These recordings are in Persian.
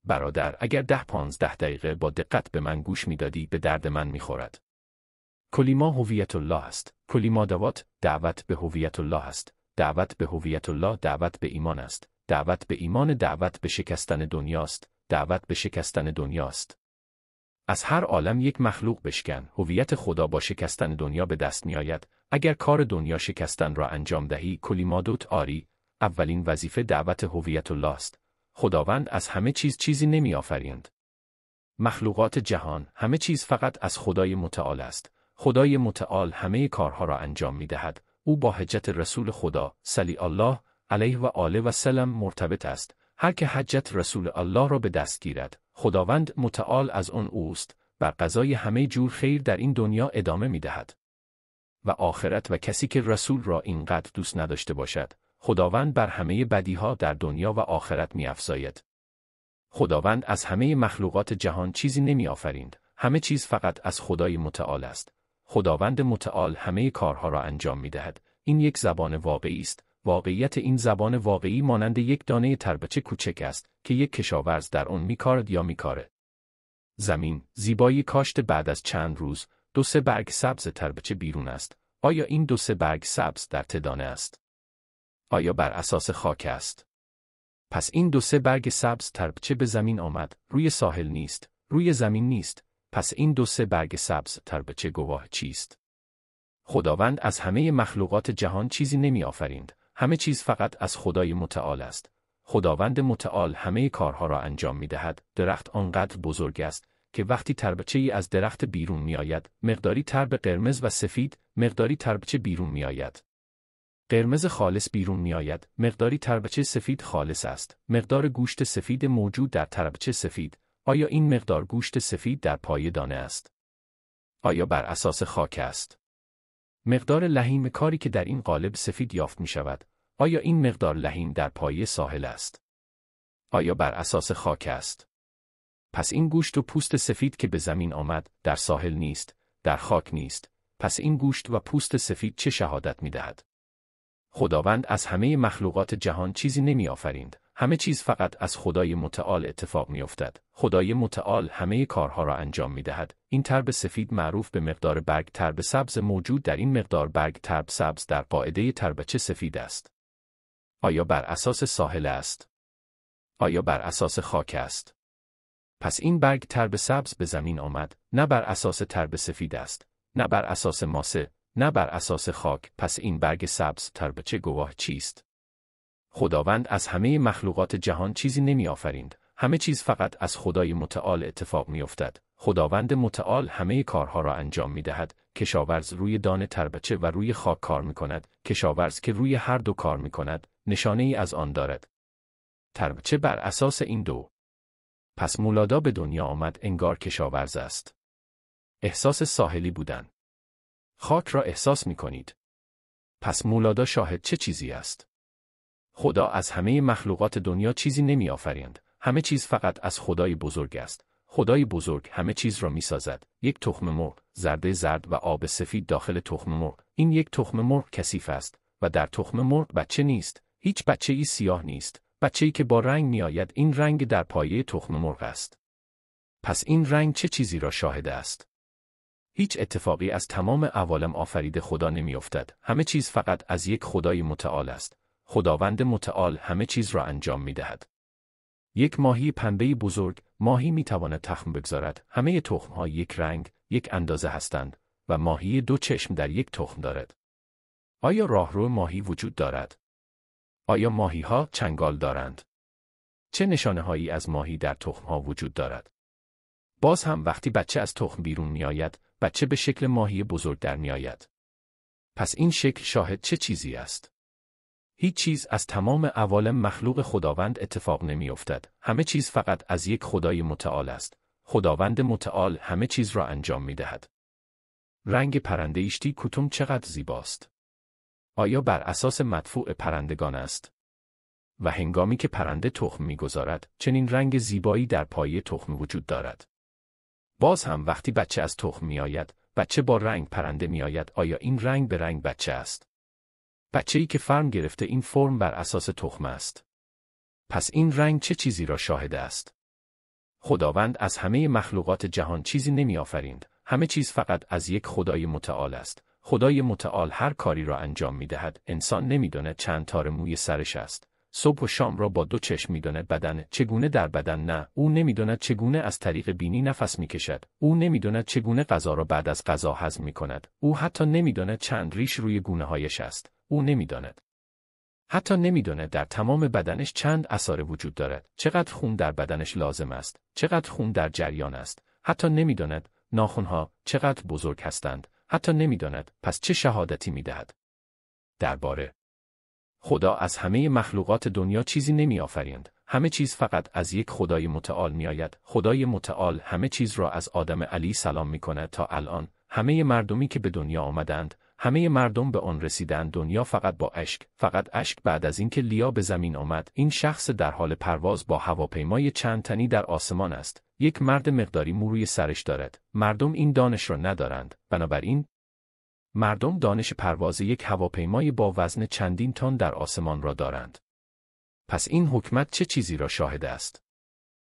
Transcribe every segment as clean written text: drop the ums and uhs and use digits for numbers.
برادر اگر 10-15 دقیقه با دقت به من گوش میدادی به درد من میخورد. کلیما هویت الله است. کلیما دعوت به هویت الله است. دعوت به هویت الله دعوت به ایمان است. دعوت به ایمان دعوت به شکستن دنیاست. دعوت به شکستن دنیاست. از هر عالم یک مخلوق بشکن. هویت خدا با شکستن دنیا به دست می آید. اگر کار دنیا شکستن را انجام دهی کلیما آری. اولین وظیفه دعوت هویت الله است. خداوند از همه چیز چیزی نمی آفریند. مخلوقات جهان همه چیز فقط از خدای متعال است. خدای متعال همه کارها را انجام می دهد. او با حجت رسول خدا صلی الله علیه و آله و سلم مرتبط است. هر که حجت رسول الله را به دست گیرد، خداوند متعال از آن اوست، بر قضای همه جور خیر در این دنیا ادامه می دهد. و آخرت و کسی که رسول را اینقدر دوست نداشته باشد، خداوند بر همه بدیها در دنیا و آخرت می افزاید. خداوند از همه مخلوقات جهان چیزی نمی آفریند. همه چیز فقط از خدای متعال است. خداوند متعال همه کارها را انجام می دهد. این یک زبان واقعی است. واقعیت این زبان واقعی مانند یک دانه تربچه کوچک است که یک کشاورز در آن میکارد یا میکاره. زمین، زیبایی کاشت بعد از چند روز، 2-3 برگ سبز تربچه بیرون است. آیا این 2-3 برگ سبز در دانه است؟ آیا بر اساس خاک است؟ پس این 2-3 برگ سبز تربچه به زمین آمد، روی ساحل نیست، روی زمین نیست. پس این 2-3 برگ سبز تربچه گواه چیست؟ خداوند از همه مخلوقات جهان چیزی نمی آفریند. همه چیز فقط از خدای متعال است. خداوند متعال همه کارها را انجام می دهد. درخت آنقدر بزرگ است که وقتی تربچه‌ای از درخت بیرون می آید، مقداری ترب قرمز و سفید، مقداری تربچه بیرون می آید. قرمز خالص بیرون می آید، مقداری تربچه سفید خالص است. مقدار گوشت سفید موجود در تربچه سفید، آیا این مقدار گوشت سفید در پای دانه است؟ آیا بر اساس خاک است؟ مقدار لحیم کاری که در این قالب سفید یافت می شود، آیا این مقدار لحیم در پایه ساحل است؟ آیا بر اساس خاک است؟ پس این گوشت و پوست سفید که به زمین آمد، در ساحل نیست، در خاک نیست. پس این گوشت و پوست سفید چه شهادت می دهد؟ خداوند از همه مخلوقات جهان چیزی نمی آفریند. همه چیز فقط از خدای متعال اتفاق می افتد. خدای متعال همه کارها را انجام می دهد. این ترب سفید معروف به مقدار برگ ترب سبز موجود در این مقدار برگ ترب سبز در قاعده تربچه سفید است. آیا بر اساس ساحل است؟ آیا بر اساس خاک است؟ پس این برگ ترب سبز به زمین آمد، نه بر اساس ترب سفید است، نه بر اساس ماسه، نه بر اساس خاک. پس این برگ سبز تربچه گواه چیست؟ خداوند از همه مخلوقات جهان چیزی نمی آفریند. همه چیز فقط از خدای متعال اتفاق می افتد. خداوند متعال همه کارها را انجام می دهد. کشاورز روی دانه تربچه و روی خاک کار می کند. کشاورز که روی هر دو کار می کند، نشانه ای از آن دارد. تربچه بر اساس این دو. پس مولادا به دنیا آمد انگار کشاورز است. احساس ساحلی بودن. خاک را احساس می کنید. پس مولادا شاهد چه چیزی است؟ خدا از همه مخلوقات دنیا چیزی نمی آفریند. همه چیز فقط از خدای بزرگ است. خدای بزرگ همه چیز را می سازد. یک تخم مرغ، زرد زرد و آب سفید داخل تخم مرغ. این یک تخم مرغ کثیف است و در تخم مرغ بچه نیست. هیچ بچه‌ای سیاه نیست. بچه‌ای که با رنگ می آید این رنگ در پایه تخم مرغ است. پس این رنگ چه چیزی را شاهد است؟ هیچ اتفاقی از تمام عوالم آفرید خدا نمی افتد. همه چیز فقط از یک خدای متعال است. خداوند متعال همه چیز را انجام می دهد. یک ماهی پنبه بزرگ، ماهی می تواند تخم بگذارد. همه تخم ها یک رنگ، یک اندازه هستند و ماهی 2 چشم در یک تخم دارد. آیا راهرو ماهی وجود دارد؟ آیا ماهی ها چنگال دارند؟ چه نشانه هایی از ماهی در تخم ها وجود دارد؟ باز هم وقتی بچه از تخم بیرون می آید، بچه به شکل ماهی بزرگ در می آید. پس این شکل شاهد چه چیزی است؟ هیچ چیز از تمام عوالم مخلوق خداوند اتفاق نمی افتد. همه چیز فقط از یک خدای متعال است. خداوند متعال همه چیز را انجام می دهد. رنگ پرنده ایشتی کتوم چقدر زیباست. آیا بر اساس مدفوع پرندگان است؟ و هنگامی که پرنده تخم می گذارد، چنین رنگ زیبایی در پایه تخم وجود دارد. باز هم وقتی بچه از تخم می آید، بچه با رنگ پرنده می آید. آیا این رنگ به رنگ بچه است؟ بچه‌ای که فرم گرفته این فرم بر اساس تخم است. پس این رنگ چه چیزی را شاهد است؟ خداوند از همه مخلوقات جهان چیزی نمی آفریند. همه چیز فقط از یک خدای متعال است. خدای متعال هر کاری را انجام می دهد. انسان نمی داند چند تار موی سرش است. صبح و شام را با دو چشم می داند بدن چگونه در بدن نه. او نمی داند چگونه از طریق بینی نفس می کشد. او نمی داند چگونه غذا را بعد از غذا هضم می کند. او حتی نمی داند چند ریش روی گونه هایش است. او نمی داند. حتی نمیداند در تمام بدنش چند عصاره وجود دارد، چقدر خون در بدنش لازم است، چقدر خون در جریان است. حتی نمیداند ناخن‌ها چقدر بزرگ هستند. حتی نمیداند پس چه شهادتی میدهد. درباره خدا از همه مخلوقات دنیا چیزی نمیآفریند. همه چیز فقط از یک خدای متعال میآید. خدای متعال همه چیز را از آدم علیه السلام میکند تا الان. همه مردمی که به دنیا آمدند، همه مردم به آن رسیدند. دنیا فقط با اشک، فقط اشک. بعد از اینکه لیا به زمین آمد، این شخص در حال پرواز با هواپیمای چند تنی در آسمان است. یک مرد مقداری مو روی سرش دارد. مردم این دانش را ندارند. بنابراین مردم دانش پرواز یک هواپیمای با وزن چندین تن در آسمان را دارند. پس این حکمت چه چیزی را شاهد است؟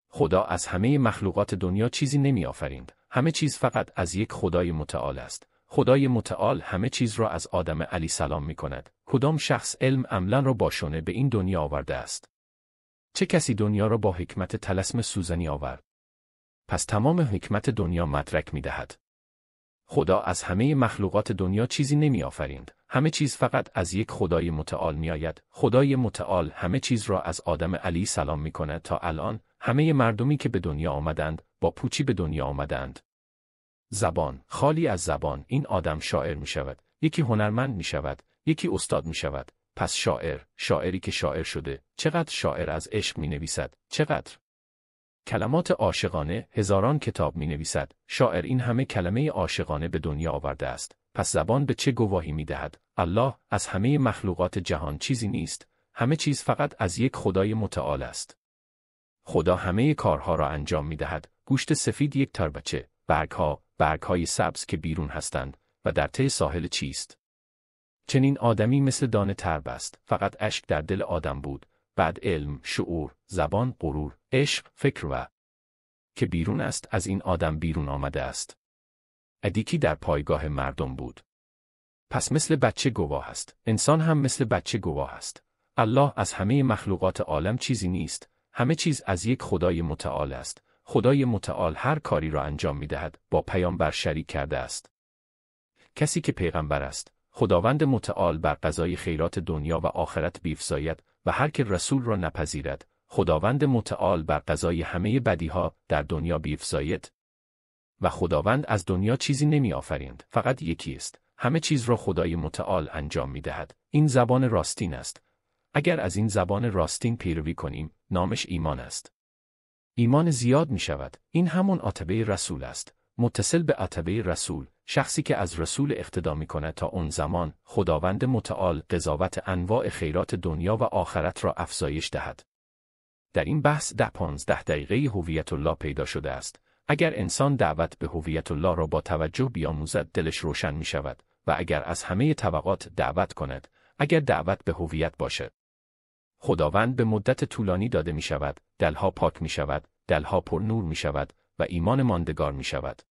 خدا از همه مخلوقات دنیا چیزی نمی آفریند. همه چیز فقط از یک خدای متعال است. خدای متعال همه چیز را از آدم علیه السلام می کند. کدام شخص علم عملا را با شونه به این دنیا آورده است؟ چه کسی دنیا را با حکمت طلسم سوزنی آورد؟ پس تمام حکمت دنیا مدرک می دهد. خدا از همه مخلوقات دنیا چیزی نمی آفریند. همه چیز فقط از یک خدای متعال می آید. خدای متعال همه چیز را از آدم علیه السلام می کند تا الان. همه مردمی که به دنیا آمدند، با پوچی به دنیا آمدند. زبان، خالی از زبان، این آدم شاعر می شود. یکی هنرمند می شود. یکی استاد می شود. پس شاعری که شاعر شده، چقدر شاعر از عشق می نویسد، چقدر کلمات عاشقانه، هزاران کتاب می نویسد. شاعر این همه کلمه عاشقانه به دنیا آورده است. پس زبان به چه گواهی می دهد؟ الله از همه مخلوقات جهان چیزی نیست. همه چیز فقط از یک خدای متعال است. خدا همه کارها را انجام می دهد. گوشت سفید یک تربچه، برگهای سبز که بیرون هستند و در ته ساحل چیست؟ چنین آدمی مثل دانه ترب است. فقط اشک در دل آدم بود. بعد علم، شعور، زبان، غرور، عشق، فکر و که بیرون است از این آدم بیرون آمده است. ادیکی در پایگاه مردم بود. پس مثل بچه گواه است. انسان هم مثل بچه گواه است. الله از همه مخلوقات عالم چیزی نیست. همه چیز از یک خدای متعال است. خدای متعال هر کاری را انجام می دهد. با پیامبر شریک کرده است. کسی که پیغمبر است، خداوند متعال بر قضای خیرات دنیا و آخرت بیفزاید و هر که رسول را نپذیرد، خداوند متعال بر قضای همه بدیها در دنیا بیفزاید. و خداوند از دنیا چیزی نمی آفریند. فقط یکی است. همه چیز را خدای متعال انجام می دهد. این زبان راستین است. اگر از این زبان راستین پیروی کنیم، نامش ایمان است. ایمان زیاد می شود. این همون عتبه رسول است. متصل به عتبه رسول، شخصی که از رسول اقتدا می کند تا اون زمان، خداوند متعال قضاوت انواع خیرات دنیا و آخرت را افزایش دهد. در این بحث 10-15 دقیقه هویت الله پیدا شده است. اگر انسان دعوت به هویت الله را با توجه بیاموزد، دلش روشن می شود و اگر از همه طبقات دعوت کند، اگر دعوت به هویت باشد، خداوند به مدت طولانی داده می شود، دلها پاک می شود، دلها پر نور می شود و ایمان ماندگار می شود.